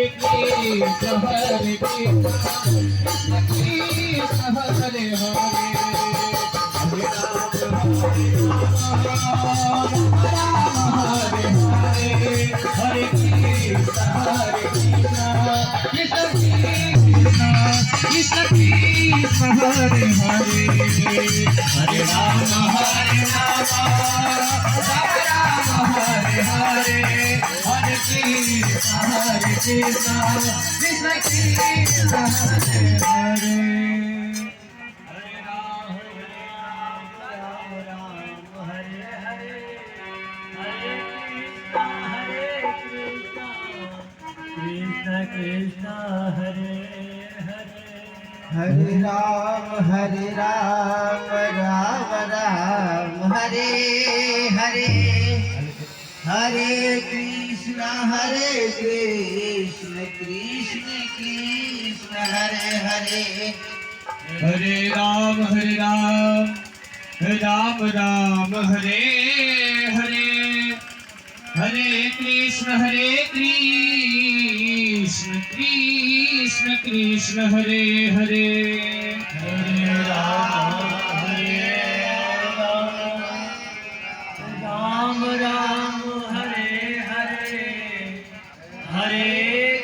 Krishna Hare Krishna Krishna Hare Hare Hare Krishna Krishna Krishna Hare Hare Hare Rama Hare Hare Hare Krishna Krishna Krishna Hare Hare Krishna Hare Hare Hare Ram, Ram Ram, Hare Hare, Hare Krishna, Krishna Krishna, Hare Hare. Hare Ram, Ram Ram, Hare Hare, Hare Krishna, Krishna Krishna, Hare Hare. Hare Ram, Ram Ram, Hare Hare, Hare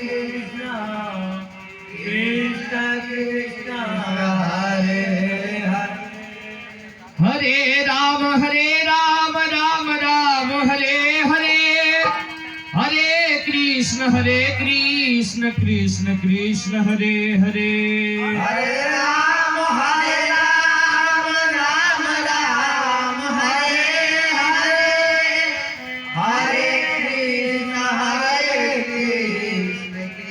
Krishna, Krishna Krishna, Hare Hare. Hare Ram, Ram Ram, Hare Hare, Hare Krishna, Krishna Krishna, Hare Hare. Hare Ram, Ram Ram, Hare Hare, Hare Krishna, Krishna Krishna, Hare Hare. Hare Rama, Rama Rama, Hare Hare, Hare Krishna,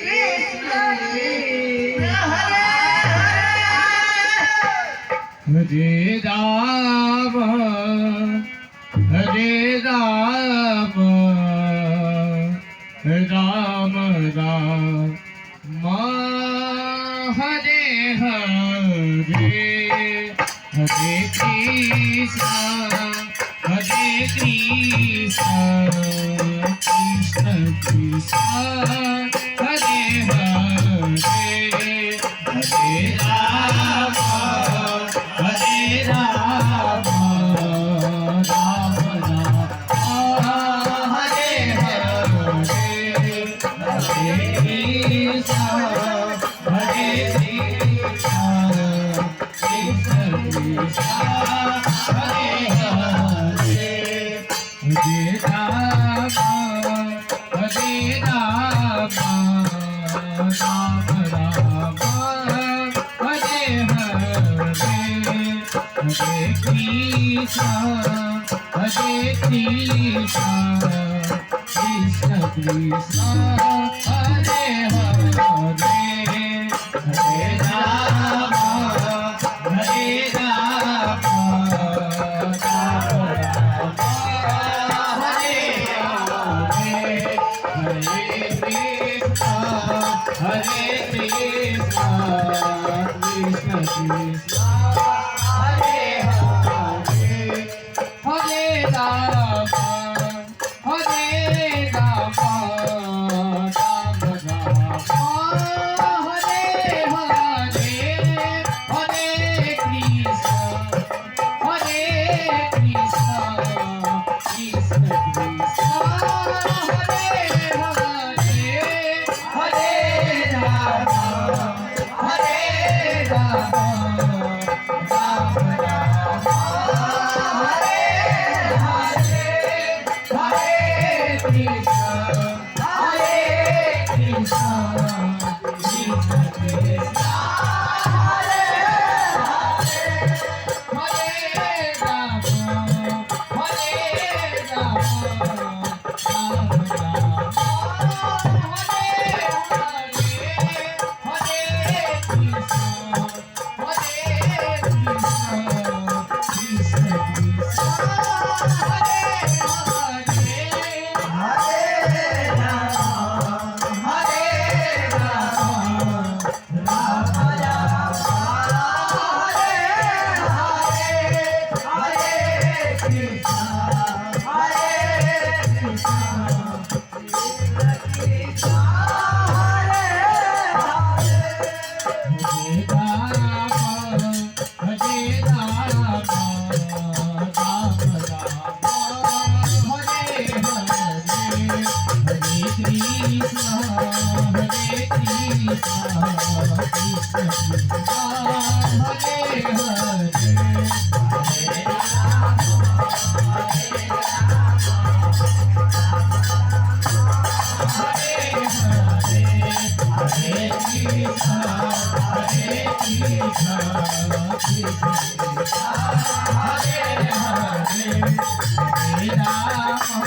Krishna Krishna, Hare Hare, Hare Rama, Rama Rama, Hare Hare, Hare Krishna, Krishna Krishna, Hare Hare, Hare Rama, Rama Rama, Hare Hare, Hare Krishna, Krishna Krishna, Hare Hare, Hare Rama, Rama Rama, Hare Hare, Hare Krishna, Krishna Krishna, Hare Hare, Hare Rama, Rama Rama,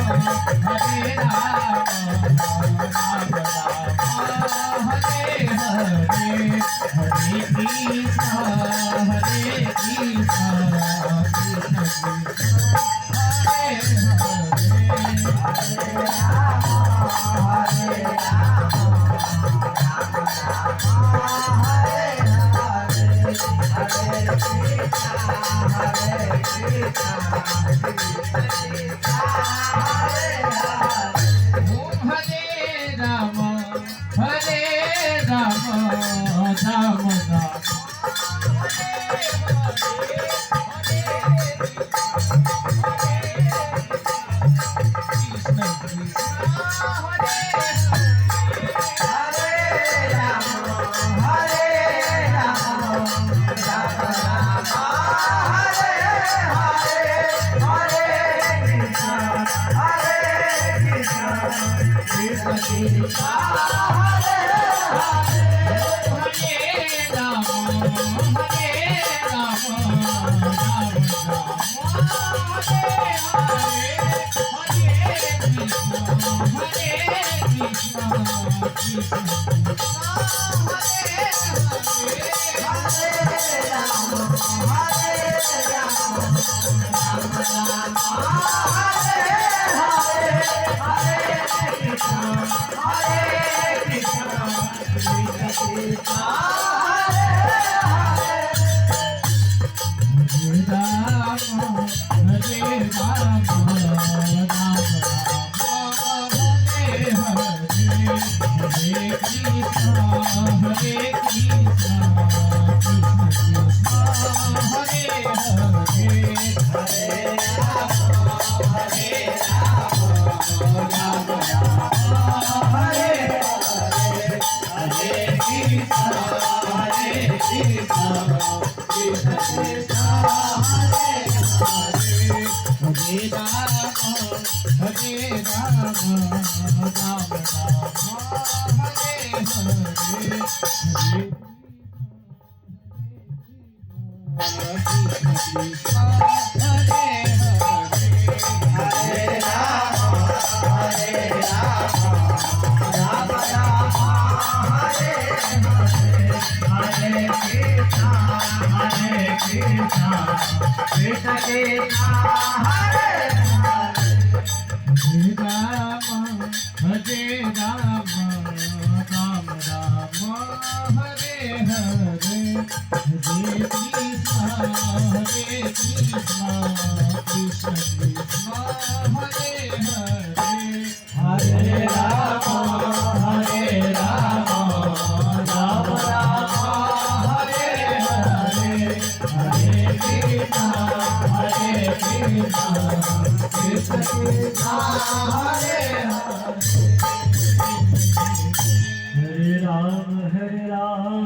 Hare Hare Ram, Hare Ram.